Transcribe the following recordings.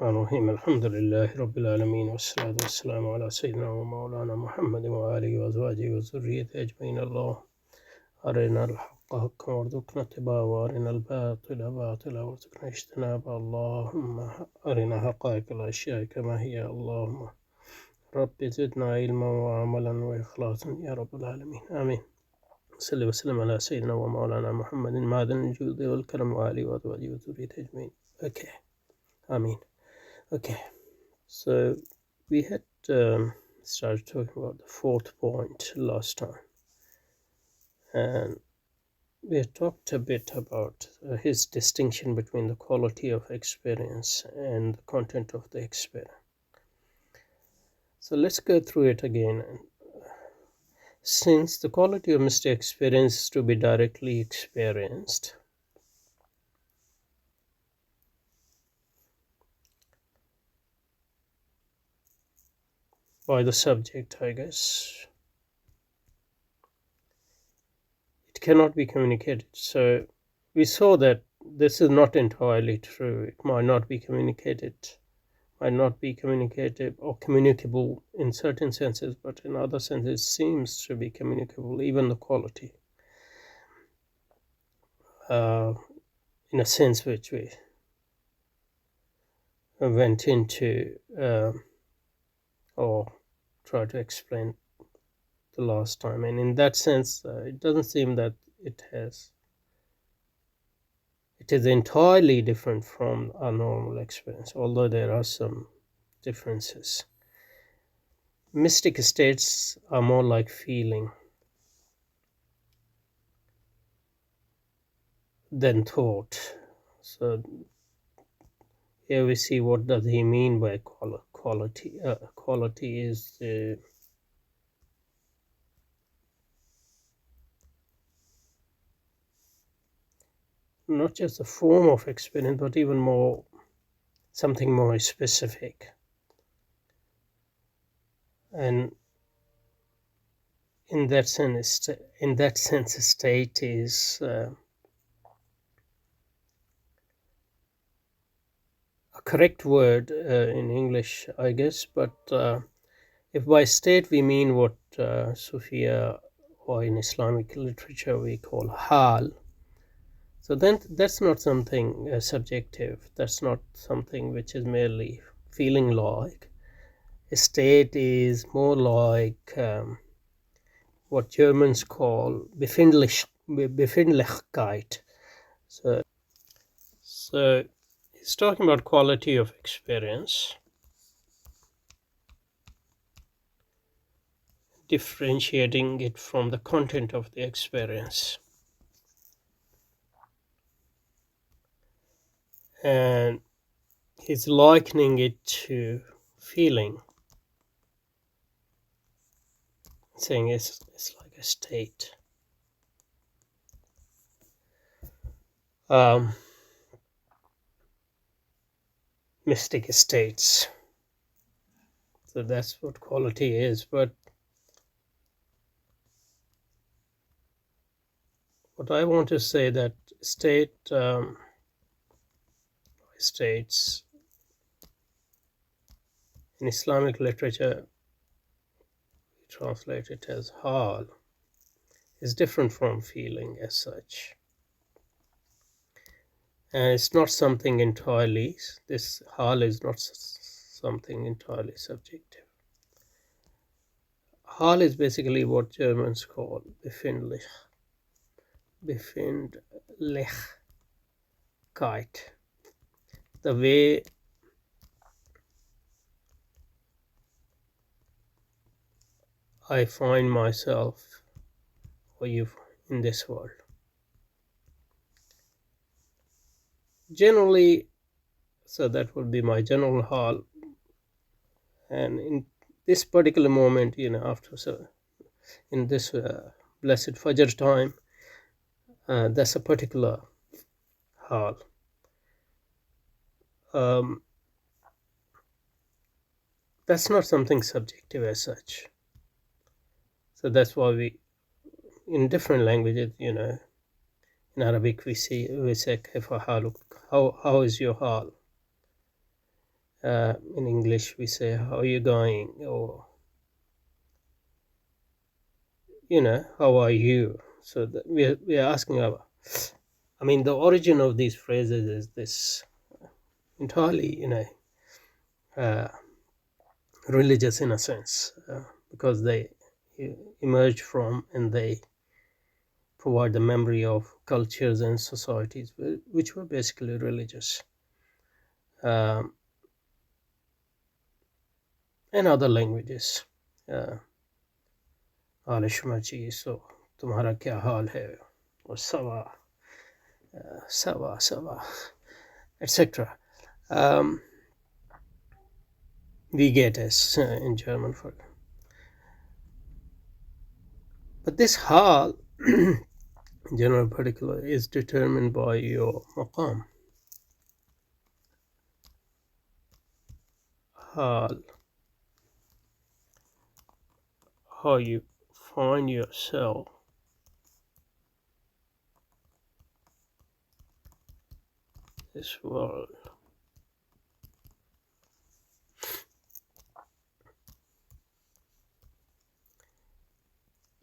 الرحمن الرحيم الحمد لله رب العالمين والصلاة والسلام على سيدنا ومولانا محمد وآله وأزواجه وذريته أجمعين. الله أرنا الحق حقا وارزقنا اتباعه وأرنا الباطل باطلا وارزقنا اجتنابه. اللهم أرنا حقائق الأشياء كما هي. اللهم رب زدنا علما وعملا وإخلاصا يا رب العالمين، آمين. صلى وسلم على سيدنا ومولانا محمد معدن الجود والكرم وآله وأزواجه وذريته أجمعين. Okay, آمين. Okay, so we had started talking about the fourth point last time, and we had talked a bit about his distinction between the quality of experience and the content of the experience. So let's go through it again. Since the quality of mystic experience is to be directly experienced, by the subject, I guess, it cannot be communicated. So we saw that this is not entirely true. It might not be communicated, or communicable in certain senses, but in other senses it seems to be communicable, even the quality, in a sense which we went into or tried to explain the last time. And in that sense, it doesn't seem that it is entirely different from our normal experience, although there are some differences. Mystic states are more like feeling than thought. So here we see what does he mean by quality. Quality is not just a form of experience, but even more, something more specific. And in that sense, a state is a correct word in English, I guess. But if by state we mean what Sufia or in Islamic literature we call hal, so then that's not something subjective. That's not something which is merely feeling like. A state is more like what Germans call Befindlichkeit. So he's talking about quality of experience, differentiating it from the content of the experience. And he's likening it to feeling, saying it's like a state. Mystic states. So that's what quality is. But what I want to say that states in Islamic literature, we translate it as hal, is different from feeling as such. And it's not something entirely, this hal is not something entirely subjective. Hal is basically what Germans call Befindlichkeit. The way I find myself or you in this world. Generally, so that would be my general hal. And in this particular moment, in this blessed Fajr time, that's a particular hal. That's not something subjective as such. So that's why we, in different languages, in Arabic we say kaifa haluk, how is your hal? In English, we say, "How are you going?" or "How are you?" So we are asking our. I mean, the origin of these phrases is this entirely, uh, religious in a sense, because they emerge from and they provide the memory of cultures and societies which were basically religious, um, and other languages. uh, आलिशमा जी सो तुम्हारा क्या हाल है और सवा सवा सवा etc. um, we get as in German for, but this hal in general particular is determined by your maqam. Hal, how you find yourself this world,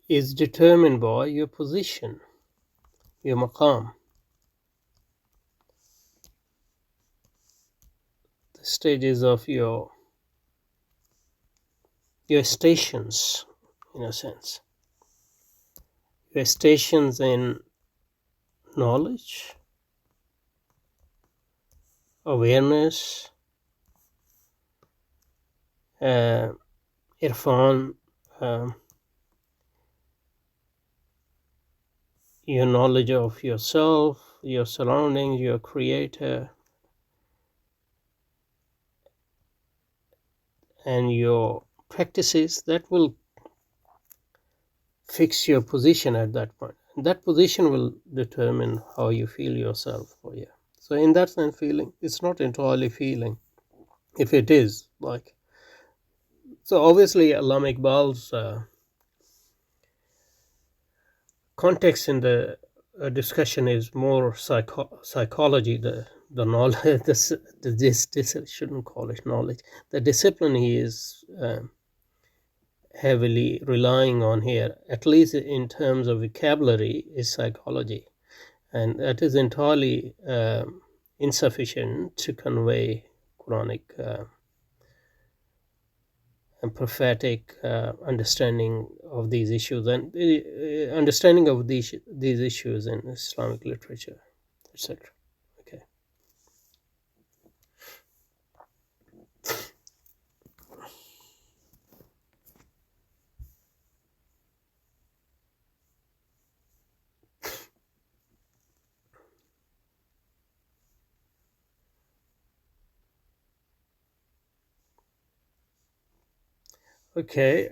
is determined by your position, your maqam, the stages of your stations, in a sense, your stations in knowledge, awareness, irfan, your knowledge of yourself, your surroundings, your creator, and your practices that will fix your position at that point. That position will determine how you feel yourself. So in that sense, feeling, it's not entirely feeling. If it is, like, so obviously Allama Iqbal's context in the discussion is more psychology. The knowledge, this shouldn't call it knowledge. The discipline he is heavily relying on here, at least in terms of vocabulary, is psychology, and that is entirely insufficient to convey Quranic and prophetic understanding of these issues, and understanding of these issues in Islamic literature, etc. Okay. Okay.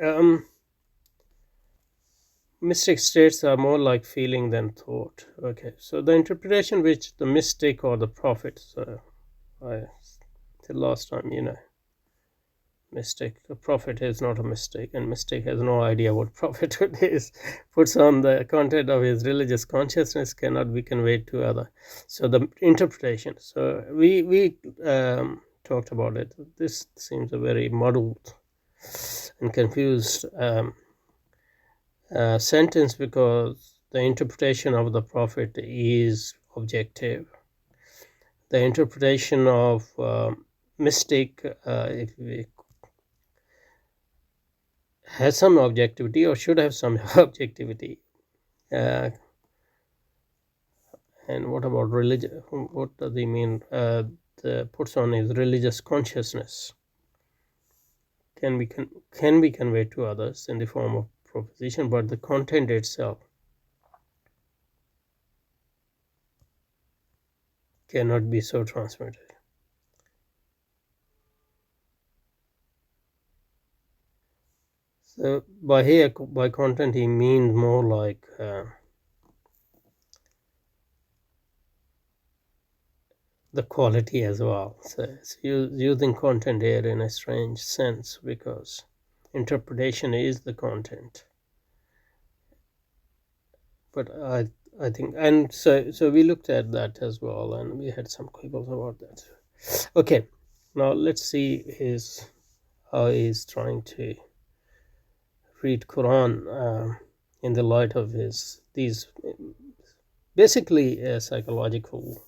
Mystic states are more like feeling than thought. Okay. So the interpretation which the mystic or the prophet, I till last time, mistake. The prophet is not a mistake, and mistake has no idea what prophethood is. Puts on the content of his religious consciousness cannot be conveyed to other. So the interpretation. So we talked about it. This seems a very muddled and confused sentence, because the interpretation of the prophet is objective. The interpretation of mystic, if we has some objectivity, or should have some objectivity. And what about religion? What does he mean? Puts on his religious consciousness can be conveyed to others in the form of proposition, but the content itself cannot be so transmitted. So by content, he means more like the quality as well. So it's using content here in a strange sense, because interpretation is the content. But I think, and so we looked at that as well, and we had some quibbles about that. Okay, Now let's see how he is trying to read Quran in the light of these basically psychological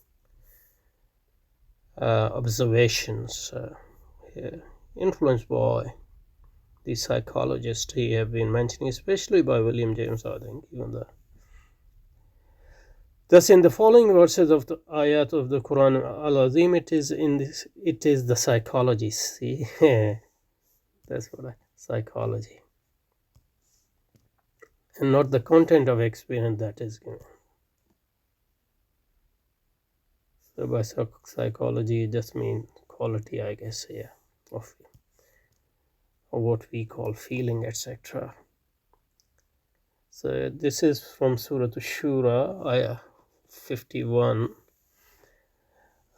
observations influenced by the psychologists he have been mentioning, especially by William James, I think, even the. Thus, in the following verses of the ayat of the Quran Al-Azim, it is the psychology. See, that's what psychology, and not the content of experience that is given. So by psychology, it just means quality, I guess, yeah, of what we call feeling, etc. So this is from Surah Shura, ayah 51.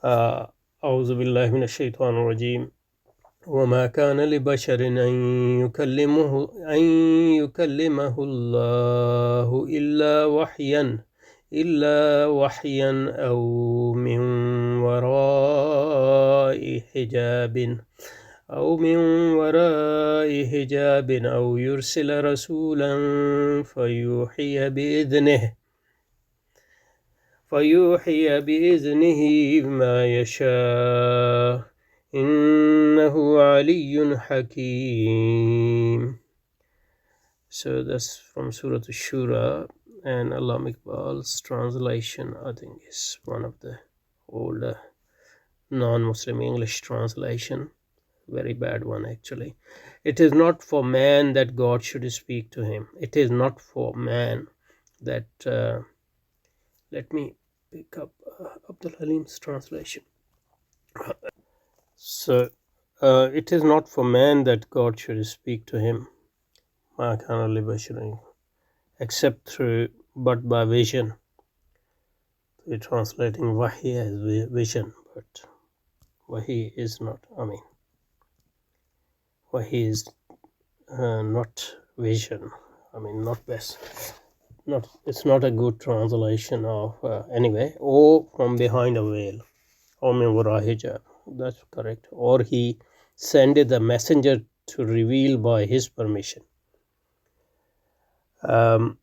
أعوذ بالله من الشيطان الرجيم وما كان لبشر أن يكلمه الله إلا وحيا أو من وراء حجاب أو يرسل رسولا فيوحي بإذنه ما يشاء إنه علي حكيم. So that's from Surah Shura, and Allah Iqbal's translation, I think, is one of the older non-Muslim English translation. Very bad one, actually. It is not for man that God should speak to him. It is not for man that let me pick up Abdul Halim's translation. So it is not for man that God should speak to him, except but by vision. We're translating Wahi as vision, but Wahi is not, Wahi is not vision. Not best. It's not a good translation of anyway. Or from behind a veil, or min wara hijab. That's correct. Or he sended the messenger to reveal by his permission. Oh,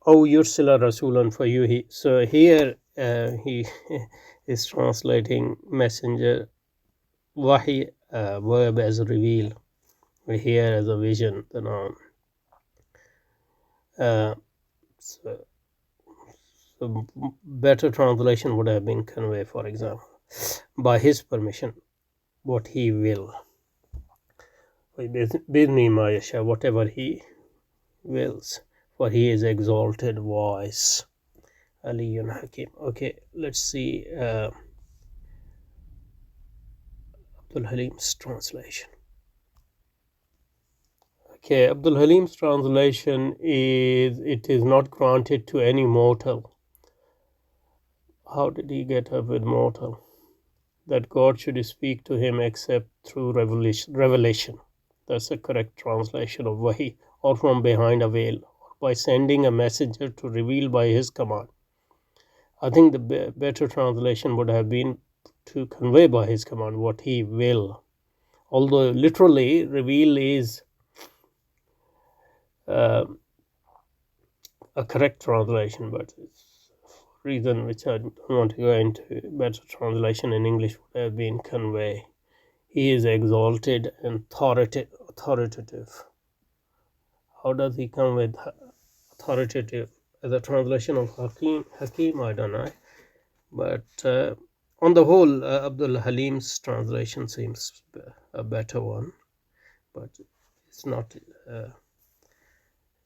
yursila rasulan for you. So here he is translating messenger, wahi, verb as reveal, here as a vision, the noun. So better translation would have been convey, for example, by his permission, what he will. Whatever he wills, for he is exalted, wise, Aliyun Hakim. Okay, let's see Abdul Halim's translation. Okay, Abdul Halim's translation is, it is not granted to any mortal. How did he get up with mortal? That God should speak to him except through revelation. That's the correct translation of Wahi, or from behind a veil, or by sending a messenger to reveal by his command. I think the better translation would have been to convey by his command what he will. Although literally reveal is a correct translation, but it's a reason which I don't want to go into. Better translation in English would have been convey. He is exalted and authoritative. How does he come with authoritative? As a translation of Hakim, I don't know. But on the whole, Abdul Halim's translation seems a better one. But it's not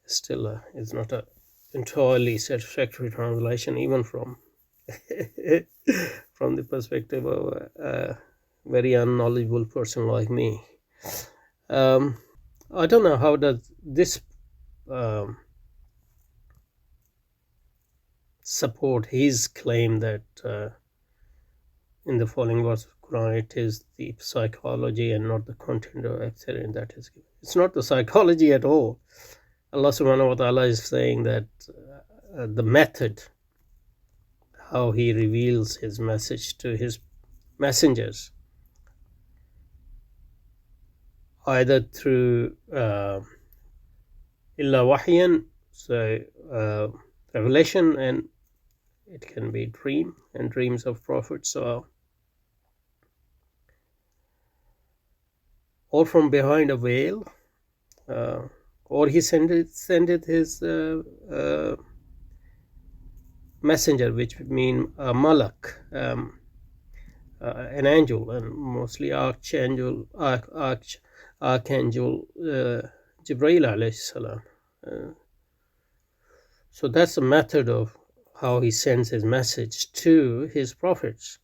it's not a entirely satisfactory translation, even from from the perspective of a very unknowledgeable person like me. I don't know how does this support his claim that in the following verse of Quran it is the psychology and not the content of experience that is given. It's not the psychology at all. Allah subhanahu wa ta'ala is saying that the method, how he reveals his message to his messengers, either through illa wahyan, so revelation, and it can be dream and dreams of prophets, or from behind a veil, or he sendeth his messenger, which mean a malak, an angel, and mostly archangel Jibreel alayhi salam. So that's the method of how he sends his message to his prophets.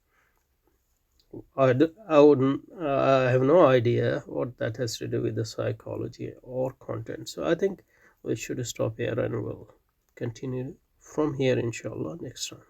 I have no idea what that has to do with the psychology or content. So I think we should stop here and we'll continue from here, inshallah, next time.